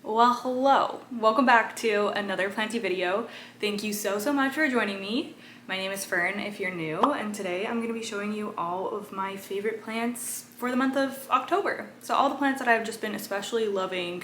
Well, hello. Welcome back to another Planty video. Thank you so much for joining me. My name is Fern if you're new, and today I'm going to be showing you all of my favorite plants for the month of October. So all the plants that I've just been especially loving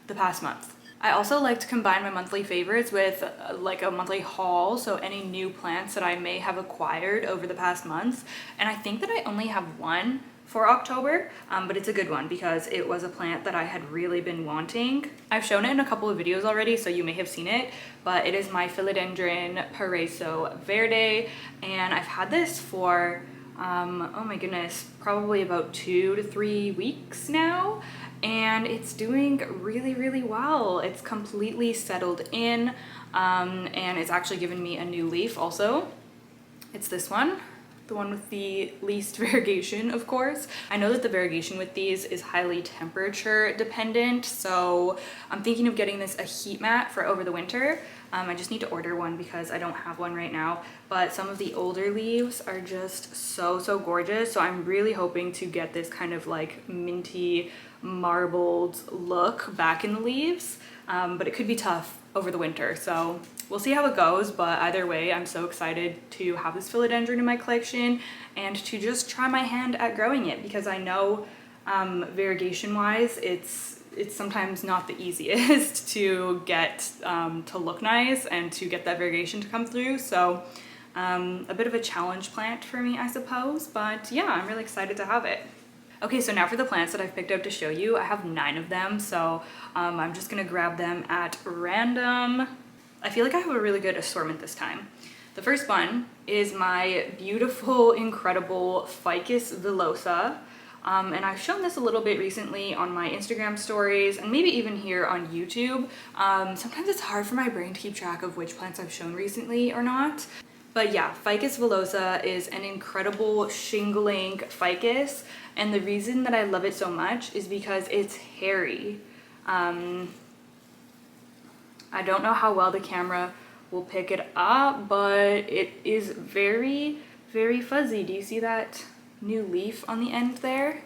the past month. I also like to combine my monthly favorites with like a monthly haul, so any new plants that I may have acquired over the past month. And I think that I only have one for October, but it's a good one because it was a plant that I had really been wanting. I've shown it in a couple of videos already, so you may have seen it, but it is my philodendron Paraiso Verde, and I've had this for, oh my goodness, probably about 2 to 3 weeks now, and it's doing really well. It's completely settled in, and it's actually given me a new leaf also. It's this one. The one with the least variegation, of course. I know that the variegation with these is highly temperature dependent, so I'm thinking of getting this a heat mat for over the winter. I just need to order one because I don't have one right now, but some of the older leaves are just so gorgeous, so I'm really hoping to get this kind of like minty marbled look back in the leaves, but it could be tough over the winter, so we'll see how it goes. But either way, I'm so excited to have this philodendron in my collection and to just try my hand at growing it, because I know variegation wise it's sometimes not the easiest to get to look nice and to get that variegation to come through, so a bit of a challenge plant for me, I suppose, but yeah, I'm really excited to have it. Okay, so now for the plants that I've picked up to show you. I have 9 of them, so I'm just gonna grab them at random. I feel like I have a really good assortment this time. The first one is my beautiful, incredible Ficus velosa. And I've shown this a little bit recently on my Instagram stories and maybe even here on YouTube. Sometimes it's hard for my brain to keep track of which plants I've shown recently or not. But yeah, Ficus velosa is an incredible shingling ficus, and the reason that I love it so much is because it's hairy. I don't know how well the camera will pick it up, but it is very fuzzy. Do you see that new leaf on the end there?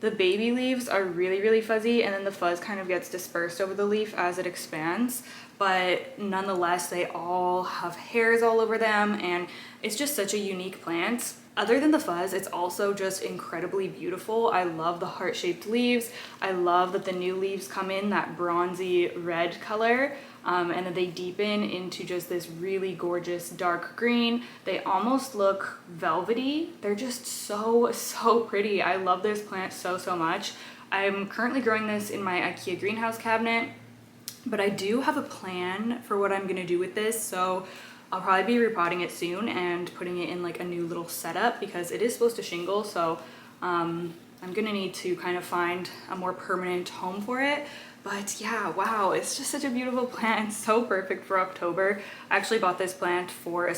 The baby leaves are really fuzzy, and then the fuzz kind of gets dispersed over the leaf as it expands, but nonetheless they all have hairs all over them, and it's just such a unique plant. Other than the fuzz, it's also just incredibly beautiful. I love the heart-shaped leaves. I love that the new leaves come in that bronzy red color, and then they deepen into just this really gorgeous dark green. They almost look velvety. They're just so pretty. I love this plant so much. I'm currently growing this in my IKEA greenhouse cabinet, but I do have a plan for what I'm gonna do with this, so I'll probably be repotting it soon and putting it in like a new little setup because it is supposed to shingle, so I'm gonna need to kind of find a more permanent home for it. But yeah, wow, it's just such a beautiful plant, so perfect for October. I actually bought this plant for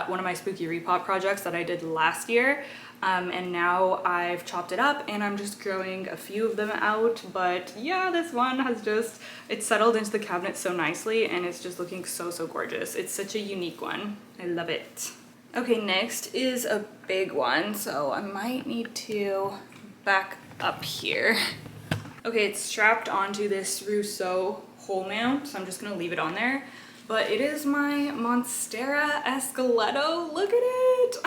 one of my spooky repot projects that I did last year, and now I've chopped it up and I'm just growing a few of them out. But yeah, this one has just, it's settled into the cabinet so nicely and it's just looking so gorgeous. It's such a unique one. I love it. Okay, next is a big one, so I might need to back up here. Okay, it's strapped onto this Rousseau hole mount, so I'm just gonna leave it on there. But it is my Monstera escaleto. Look at it!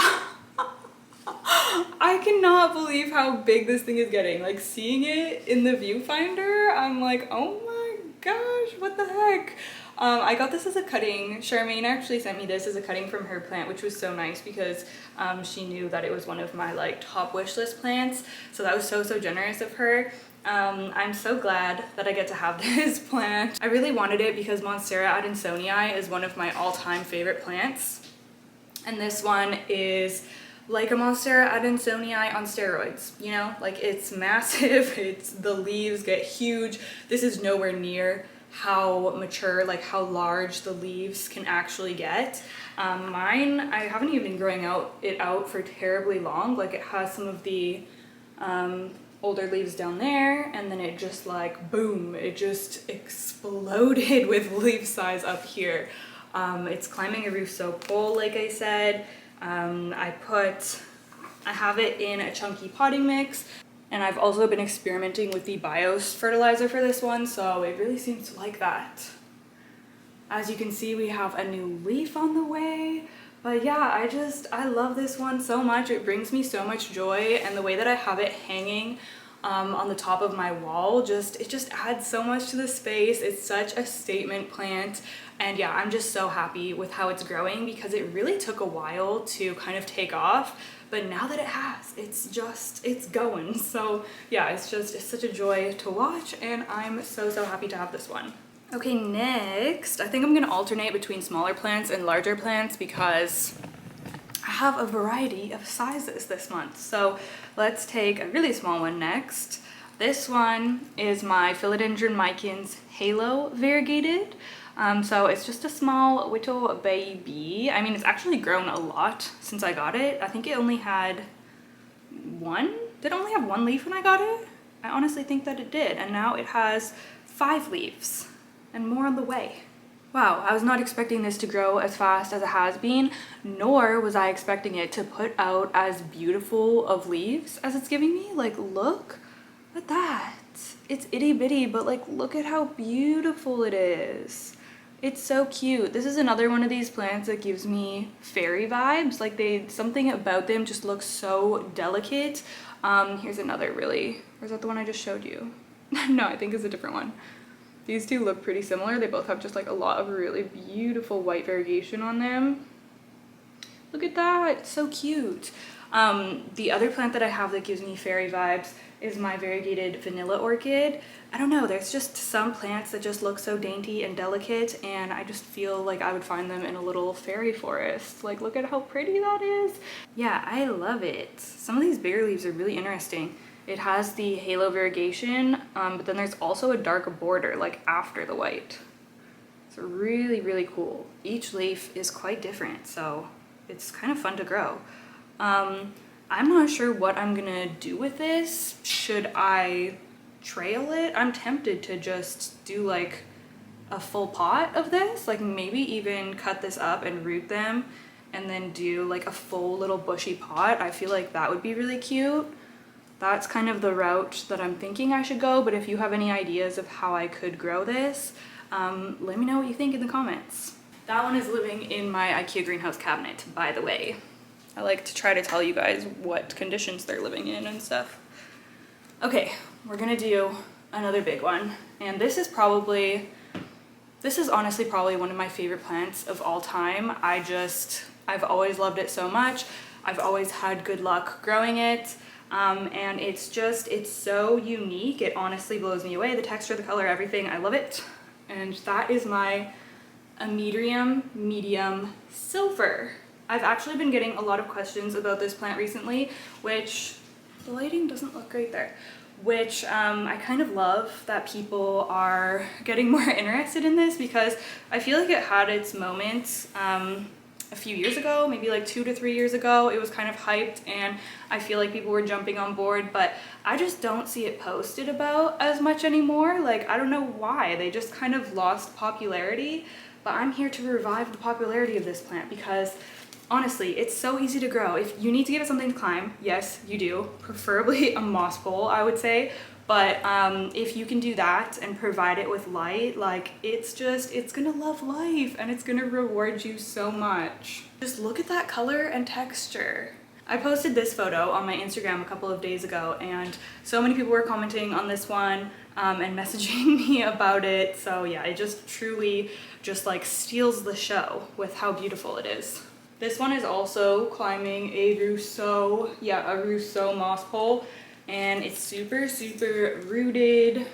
I cannot believe how big this thing is getting. Like, seeing it in the viewfinder, I'm like, oh my gosh, what the heck? I got this as a cutting. Charmaine actually sent me this as a cutting from her plant, which was so nice because she knew that it was one of my like top wish list plants. So that was so generous of her. I'm so glad that I get to have this plant. I really wanted it because Monstera adansonii is one of my all-time favorite plants. And this one is like a Monstera adansonii on steroids, you know? Like, it's massive, the leaves get huge. This is nowhere near how mature, like how large the leaves can actually get. Mine, I haven't even been growing it out for terribly long. Like, it has some of the older leaves down there, and then it just like boom, it just exploded with leaf size up here. It's climbing a Rousseau pole, like I said. I have it in a chunky potting mix. And I've also been experimenting with the BIOS fertilizer for this one, so it really seems to like that. As you can see, we have a new leaf on the way. But yeah, I love this one so much. It brings me so much joy, and the way that I have it hanging on the top of my wall, it just adds so much to the space. It's such a statement plant, and yeah, I'm just so happy with how it's growing because it really took a while to kind of take off, but now that it has, it's going. So yeah, it's such a joy to watch, and I'm so happy to have this one. Okay, next, I think I'm gonna alternate between smaller plants and larger plants because I have a variety of sizes this month. So let's take a really small one next. This one is my Philodendron Micans Halo variegated. So it's just a small little baby. I mean, it's actually grown a lot since I got it. I think it only had did it only have one leaf when I got it? I honestly think that it did. And now it has 5 leaves. And more on the way. Wow, I was not expecting this to grow as fast as it has been, nor was I expecting it to put out as beautiful of leaves as it's giving me. Like, look at that. It's itty bitty, but like, look at how beautiful it is. It's so cute. This is another one of these plants that gives me fairy vibes. Like, something about them just looks so delicate. Here's another really, or is that the one I just showed you? No, I think it's a different one. These two look pretty similar. They both have just like a lot of really beautiful white variegation on them. Look at that, so cute. The other plant that I have that gives me fairy vibes is my variegated vanilla orchid. I don't know, there's just some plants that just look so dainty and delicate, and I just feel like I would find them in a little fairy forest. Like, look at how pretty that is. Yeah, I love it. Some of these bigger leaves are really interesting. It has the halo variegation, but then there's also a dark border like after the white. It's really, really cool. Each leaf is quite different, so it's kind of fun to grow. I'm not sure what I'm gonna do with this. Should I trail it? I'm tempted to just do like a full pot of this, like maybe even cut this up and root them and then do like a full little bushy pot. I feel like that would be really cute. That's kind of the route that I'm thinking I should go, but if you have any ideas of how I could grow this, let me know what you think in the comments. That one is living in my IKEA greenhouse cabinet, by the way. I like to try to tell you guys what conditions they're living in and stuff. Okay, we're gonna do another big one, and this is honestly probably one of my favorite plants of all time. I've always loved it so much. I've always had good luck growing it. And it's so unique. It honestly blows me away. The texture, the color, everything. I love it. And that is my amedium medium silver. I've actually been getting a lot of questions about this plant recently, which the lighting doesn't look great there, which I kind of love that people are getting more interested in this because I feel like it had its moments a few years ago, maybe like 2 to 3 years ago. It was kind of hyped and I feel like people were jumping on board, but I just don't see it posted about as much anymore. Like, I don't know why. They just kind of lost popularity, but I'm here to revive the popularity of this plant because honestly, it's so easy to grow. If you need to give it something to climb, yes, you do. Preferably a moss pole, I would say. But if you can do that and provide it with light, like it's gonna love life and it's gonna reward you so much. Just look at that color and texture. I posted this photo on my Instagram a couple of days ago and so many people were commenting on this one and messaging me about it. So yeah, it just truly just like steals the show with how beautiful it is. This one is also climbing a Rousseau moss pole. And it's super rooted.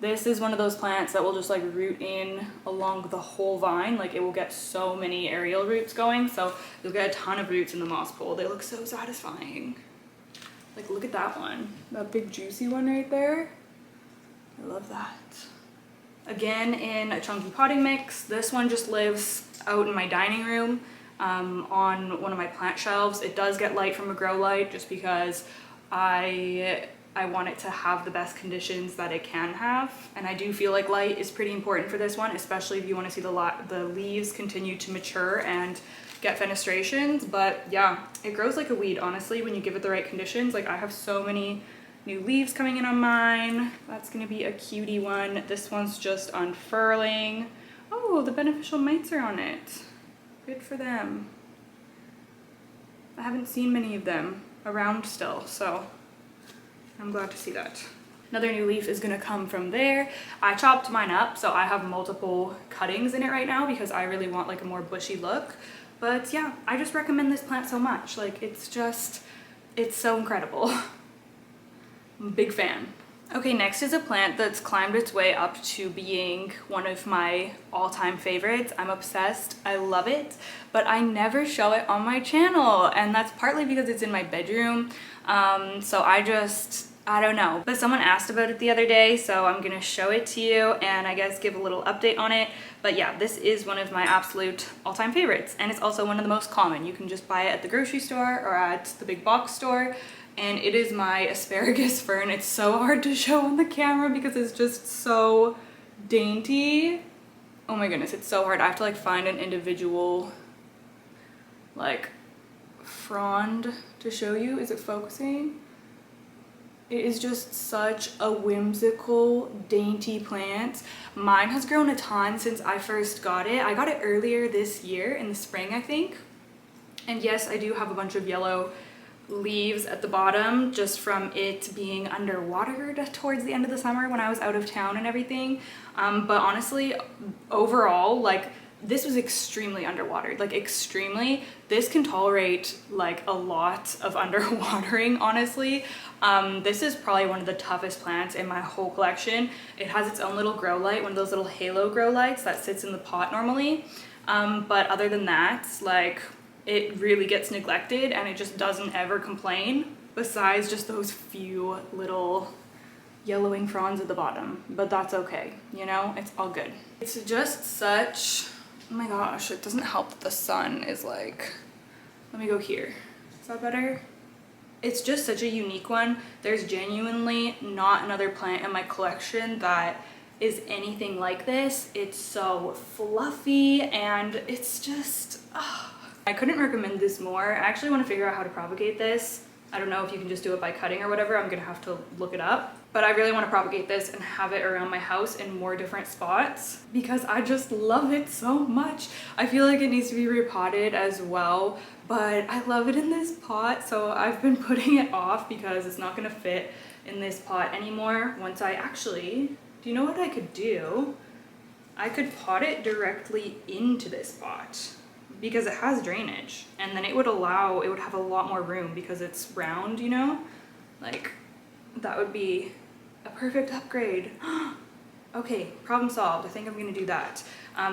This is one of those plants that will just like root in along the whole vine. Like, it will get so many aerial roots going, so you'll get a ton of roots in the moss pole. They look so satisfying. Like, look at that one, that big juicy one right there. I love that. Again, in a chunky potting mix. This one just lives out in my dining room on one of my plant shelves. It does get light from a grow light just because I want it to have the best conditions that it can have, and I do feel like light is pretty important for this one, especially if you want to see the leaves continue to mature and get fenestrations, but yeah, it grows like a weed, honestly, when you give it the right conditions. Like, I have so many new leaves coming in on mine. That's gonna be a cutie one. This one's just unfurling. Oh, the beneficial mites are on it. Good for them. I haven't seen many of them around still, so I'm glad to see that. Another new leaf is gonna come from there. I chopped mine up, so I have multiple cuttings in it right now because I really want like a more bushy look. But yeah, I just recommend this plant so much. Like, it's so incredible. I'm a big fan. Okay, next is a plant that's climbed its way up to being one of my all-time favorites. I'm obsessed, I love it, but I never show it on my channel, and that's partly because it's in my bedroom. So I don't know. But someone asked about it the other day, so I'm gonna show it to you and I guess give a little update on it. But yeah, this is one of my absolute all-time favorites, and it's also one of the most common. You can just buy it at the grocery store or at the big box store. And it is my asparagus fern. It's so hard to show on the camera because it's just so dainty. Oh my goodness, it's so hard. I have to like find an individual like frond to show you. Is it focusing? It is just such a whimsical, dainty plant. Mine has grown a ton since I first got it. I got it earlier this year in the spring, I think. And yes, I do have a bunch of yellow leaves at the bottom just from it being underwatered towards the end of the summer when I was out of town and everything. But honestly, overall, like, this was extremely underwatered, like extremely. This can tolerate like a lot of underwatering, honestly. This is probably one of the toughest plants in my whole collection. It has its own little grow light, one of those little halo grow lights that sits in the pot normally. But other than that, like, it really gets neglected and it just doesn't ever complain, besides just those few little yellowing fronds at the bottom. But that's okay, you know, it's all good. It's just such, oh my gosh, it doesn't help that the sun is like, let me go here. Is that better? It's just such a unique one. There's genuinely not another plant in my collection that is anything like this. It's so fluffy and it's just, I couldn't recommend this more. I actually want to figure out how to propagate this. I don't know if you can just do it by cutting or whatever. I'm gonna have to look it up. But I really want to propagate this and have it around my house in more different spots because I just love it so much. I feel like it needs to be repotted as well, but I love it in this pot, so I've been putting it off because it's not gonna fit in this pot anymore. Once I actually, do you know what I could do? I could pot it directly into this pot, because it has drainage, and then it would have a lot more room because it's round, you know? Like, that would be a perfect upgrade. Okay, problem solved. I think I'm gonna do that.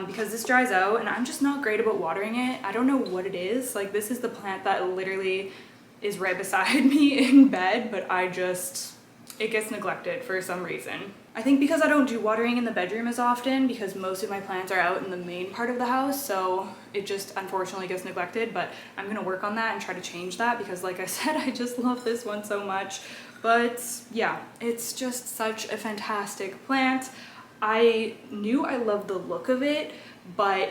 Because this dries out and I'm just not great about watering it. I don't know what it is. Like, this is the plant that literally is right beside me in bed, but it gets neglected for some reason. I think because I don't do watering in the bedroom as often, because most of my plants are out in the main part of the house, so it just unfortunately gets neglected. But I'm gonna work on that and try to change that because, like I said, I just love this one so much. But yeah, it's just such a fantastic plant. I knew I loved the look of it, but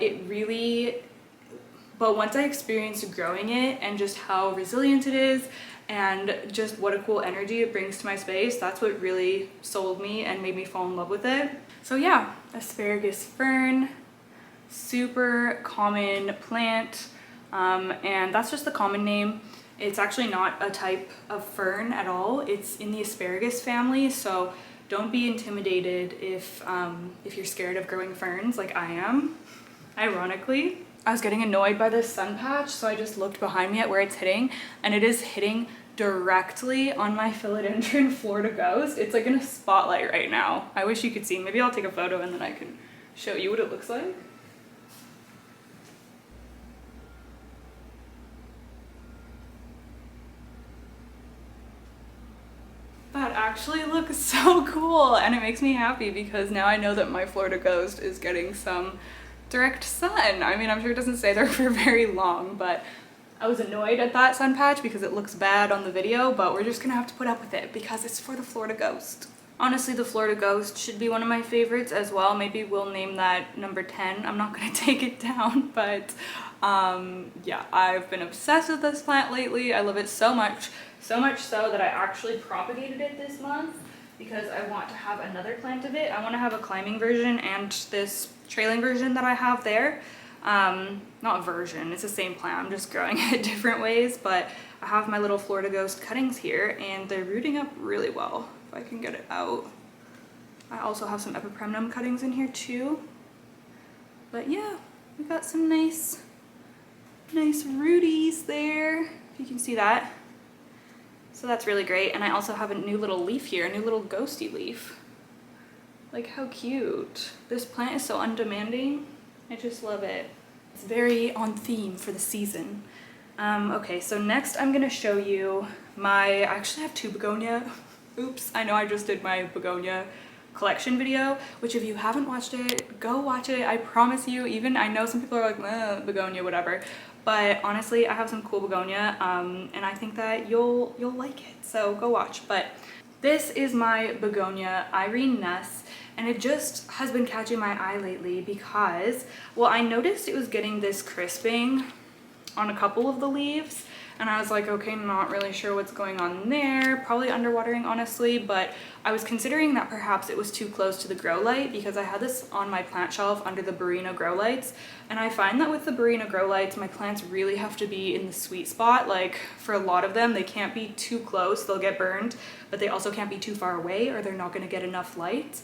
once I experienced growing it and just how resilient it is and just what a cool energy it brings to my space, that's what really sold me and made me fall in love with it. So yeah, asparagus fern, super common plant, and that's just the common name. It's actually not a type of fern at all. It's in the asparagus family, so don't be intimidated if you're scared of growing ferns like I am, ironically. I was getting annoyed by this sun patch, so I just looked behind me at where it's hitting, and it is hitting directly on my philodendron Florida Ghost. It's like in a spotlight right now. I wish you could see. Maybe I'll take a photo and then I can show you what it looks like. That actually looks so cool, and it makes me happy because now I know that my Florida Ghost is getting some direct sun. I mean, I'm sure it doesn't stay there for very long, but I was annoyed at that sun patch because it looks bad on the video, but we're just gonna have to put up with it because it's for the Florida Ghost. Honestly, the Florida Ghost should be one of my favorites as well. Maybe we'll name that number 10. I'm not gonna take it down, but Yeah, I've been obsessed with this plant lately. I love it so much so that I actually propagated it this month because I want to have another plant of it. I want to have a climbing version and this trailing version that I have there. Not version, it's the same plant, I'm just growing it different ways, but I have my little Florida Ghost cuttings here and they're rooting up really well, if I can get it out. I also have some epipremnum cuttings in here too. But yeah, we got some nice rooties there, if you can see that. So that's really great. And I also have a new little leaf here, a new little ghosty leaf. Like, how cute. This plant is so undemanding. I just love it. It's very on theme for the season. Okay, so next I'm gonna show you I actually have 2 begonia. Oops, I know I just did my begonia collection video, which if you haven't watched it, go watch it. I promise you, even I know some people are like, begonia, whatever. But honestly, I have some cool begonia, and I think that you'll like it. So go watch. But this is my begonia Irene Ness, and it just has been catching my eye lately because, well, I noticed it was getting this crisping on a couple of the leaves, and I was like, okay, not really sure what's going on there, probably underwatering honestly, but I was considering that perhaps it was too close to the grow light because I had this on my plant shelf under the Bonia grow lights, and I find that with the Bonia grow lights my plants really have to be in the sweet spot. Like, for a lot of them they can't be too close, they'll get burned, but they also can't be too far away or they're not going to get enough light.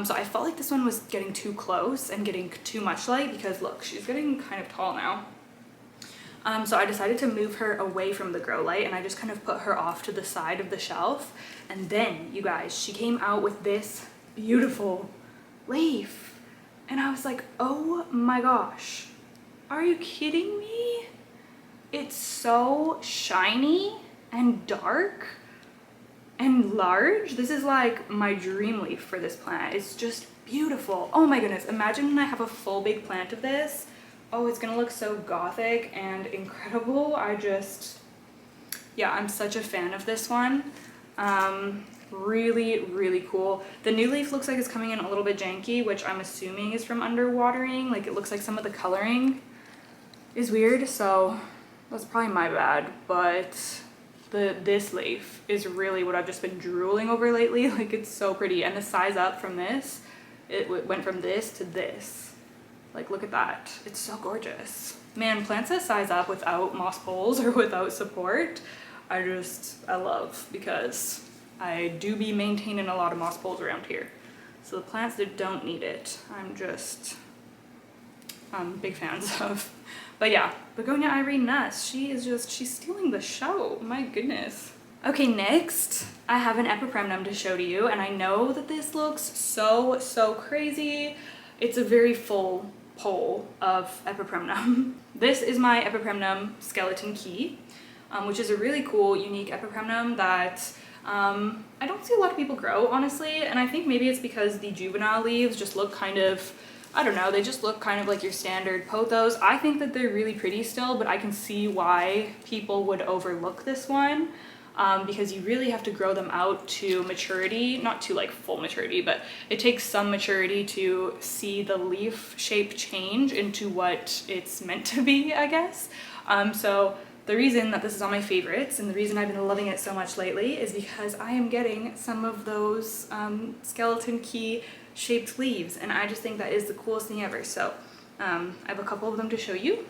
So I felt like this one was getting too close and getting too much light because look, she's getting kind of tall now. So I decided to move her away from the grow light and I just kind of put her off to the side of the shelf. And then, you guys, she came out with this beautiful leaf. And I was like, oh my gosh, are you kidding me? It's so shiny and dark and large. This is like my dream leaf for this plant. It's just beautiful. Oh my goodness, imagine when I have a full big plant of this. Oh, it's gonna look so gothic and incredible. Yeah, I'm such a fan of this one. Really cool. The new leaf looks like it's coming in a little bit janky, which I'm assuming is from underwatering. Like, it looks like some of the coloring is weird, so that's probably my bad, but this leaf is really what I've just been drooling over lately. Like, it's so pretty, and the size up from this, it went from this to this. Like, look at that. It's so gorgeous. Man, plants that size up without moss poles or without support, I love, because I do be maintaining a lot of moss poles around here. So the plants that don't need it, I'm big fans of. But yeah, Begonia Irene Ness, she's stealing the show. My goodness. Okay, next I have an epipremnum to show to you, and I know that this looks so crazy. It's a very full pole of epipremnum. This is my epipremnum skeleton key, which is a really cool, unique epipremnum that I don't see a lot of people grow, honestly, and I think maybe it's because the juvenile leaves just look kind of, I don't know, they just look kind of like your standard pothos. I think that they're really pretty still, but I can see why people would overlook this one. Because you really have to grow them out to maturity, not to like full maturity, but it takes some maturity to see the leaf shape change into what it's meant to be, I guess. So the reason that this is on my favorites and the reason I've been loving it so much lately is because I am getting some of those skeleton key shaped leaves, and I just think that is the coolest thing ever. So I have a couple of them to show you.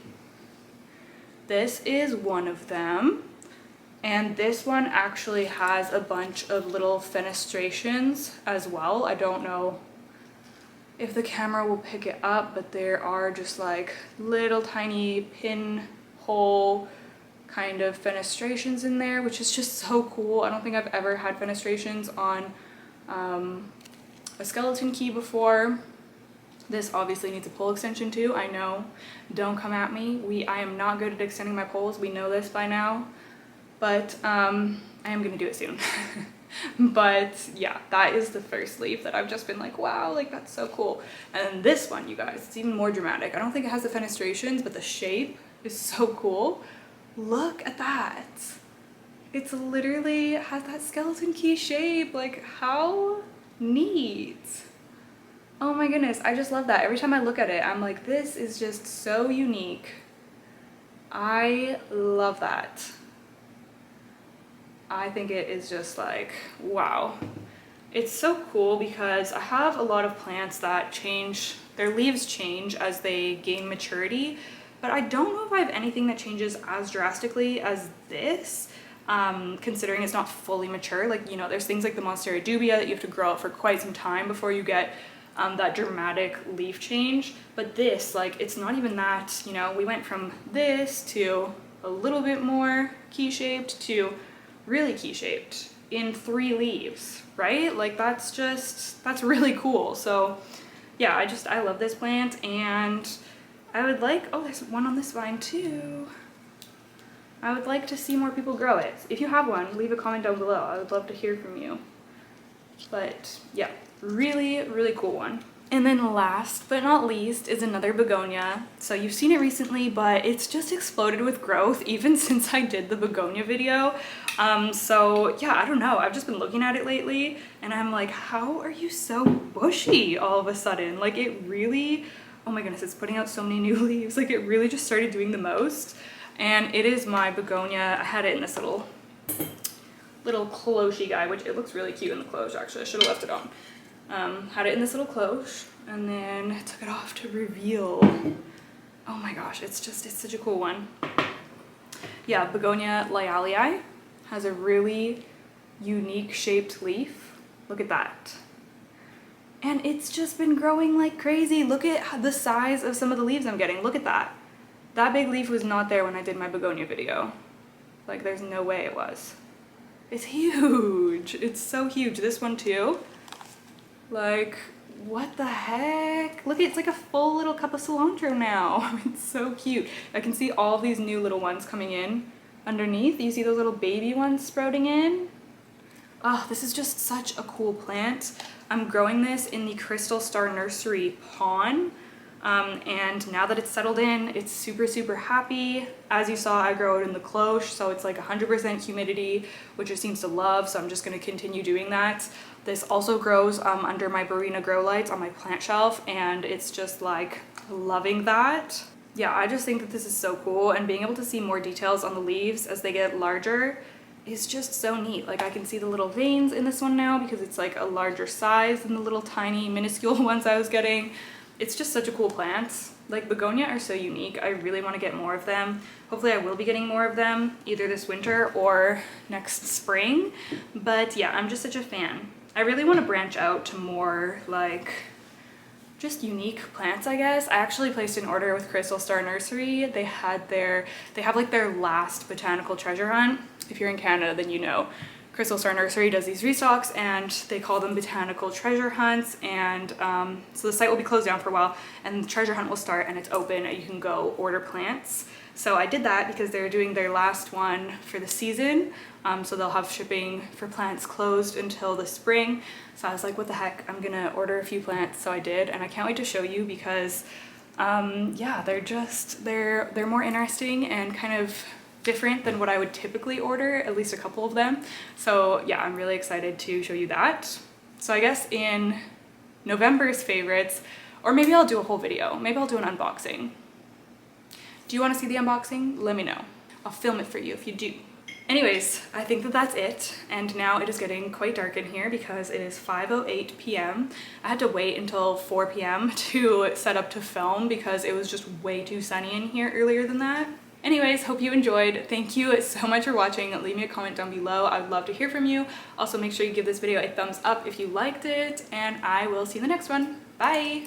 This is one of them. And this one actually has a bunch of little fenestrations as well. I don't know if the camera will pick it up, but there are just like little tiny pinhole kind of fenestrations in there, which is just so cool. I don't think I've ever had fenestrations on a skeleton key before. This obviously needs a pole extension too, I know. Don't come at me. I am not good at extending my poles. We know this by now. But I am gonna do it soon. But yeah, that is the first leaf that I've just been like, wow, like that's so cool. And this one, you guys, it's even more dramatic. I don't think it has the fenestrations, but the shape is so cool. Look at that. It's literally has that skeleton key shape. Like, how neat. Oh my goodness, I just love that. Every time I look at it, I'm like, this is just so unique. I love that. I think it is just like, wow. It's so cool because I have a lot of plants that change, their leaves change as they gain maturity, but I don't know if I have anything that changes as drastically as this, considering it's not fully mature. Like, you know, there's things like the Monstera dubia that you have to grow out for quite some time before you get that dramatic leaf change. But this, like, it's not even that, you know, we went from this to a little bit more key-shaped to really key-shaped in 3 leaves, right? Like, that's really cool. So yeah, I love this plant, and I would like, oh, there's one on this vine too. I would like to see more people grow it. If you have one, leave a comment down below. I would love to hear from you. But yeah, really, really cool one. And then last but not least is another begonia. So you've seen it recently, but it's just exploded with growth even since I did the begonia video. So yeah, I don't know. I've just been looking at it lately and I'm like, how are you so bushy all of a sudden? Like, it really, oh my goodness, it's putting out so many new leaves. Like, it really just started doing the most. And it is my begonia. I had it in this little cloche guy, which it looks really cute in the cloche actually. I should have left it on. Had it in this little cloche and then took it off to reveal. Oh my gosh, it's such a cool one. Yeah, Begonia lyalii has a really unique shaped leaf. Look at that. And it's just been growing like crazy. Look at the size of some of the leaves I'm getting. Look at that. That big leaf was not there when I did my begonia video. Like, there's no way it was. It's huge. It's so huge. This one too. Like, what the heck? Look, it's like a full little cup of cilantro now. It's so cute. I can see all these new little ones coming in underneath. You see those little baby ones sprouting in? Oh, this is just such a cool plant. I'm growing this in the Crystal Star Nursery pond. And now that it's settled in, it's super, super happy. As you saw, I grow it in the cloche, so it's like 100% humidity, which it seems to love, so I'm just going to continue doing that. This also grows under my Barina grow lights on my plant shelf, and it's just like loving that. Yeah, I just think that this is so cool, and being able to see more details on the leaves as they get larger is just so neat. Like, I can see the little veins in this one now because it's like a larger size than the little tiny minuscule ones I was getting. It's just such a cool plant. Like, begonia are so unique. I really want to get more of them. Hopefully I will be getting more of them either this winter or next spring. But yeah, I'm just such a fan. I really want to branch out to more like just unique plants, I guess. I actually placed an order with Crystal Star Nursery. They have like their last botanical treasure hunt. If you're in Canada, then you know. Crystal Star Nursery does these restocks and they call them botanical treasure hunts, and so the site will be closed down for a while and the treasure hunt will start and it's open and you can go order plants. So I did that because they're doing their last one for the season, so they'll have shipping for plants closed until the spring. So I was like, what the heck, I'm gonna order a few plants. So I did, and I can't wait to show you because yeah, they're more interesting and kind of different than what I would typically order, at least a couple of them. So yeah, I'm really excited to show you that. So I guess in November's favorites, or maybe I'll do a whole video. Maybe I'll do an unboxing. Do you want to see the unboxing? Let me know. I'll film it for you if you do. Anyways, I think that that's it. And now it is getting quite dark in here because it is 5:08 p.m. I had to wait until 4 p.m. to set up to film because it was just way too sunny in here earlier than that. Anyways, hope you enjoyed. Thank you so much for watching. Leave me a comment down below. I would love to hear from you. Also, make sure you give this video a thumbs up if you liked it, and I will see you in the next one. Bye!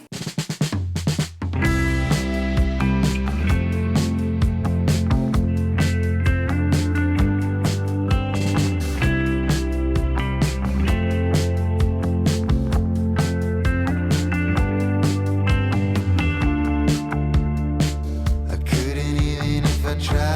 Try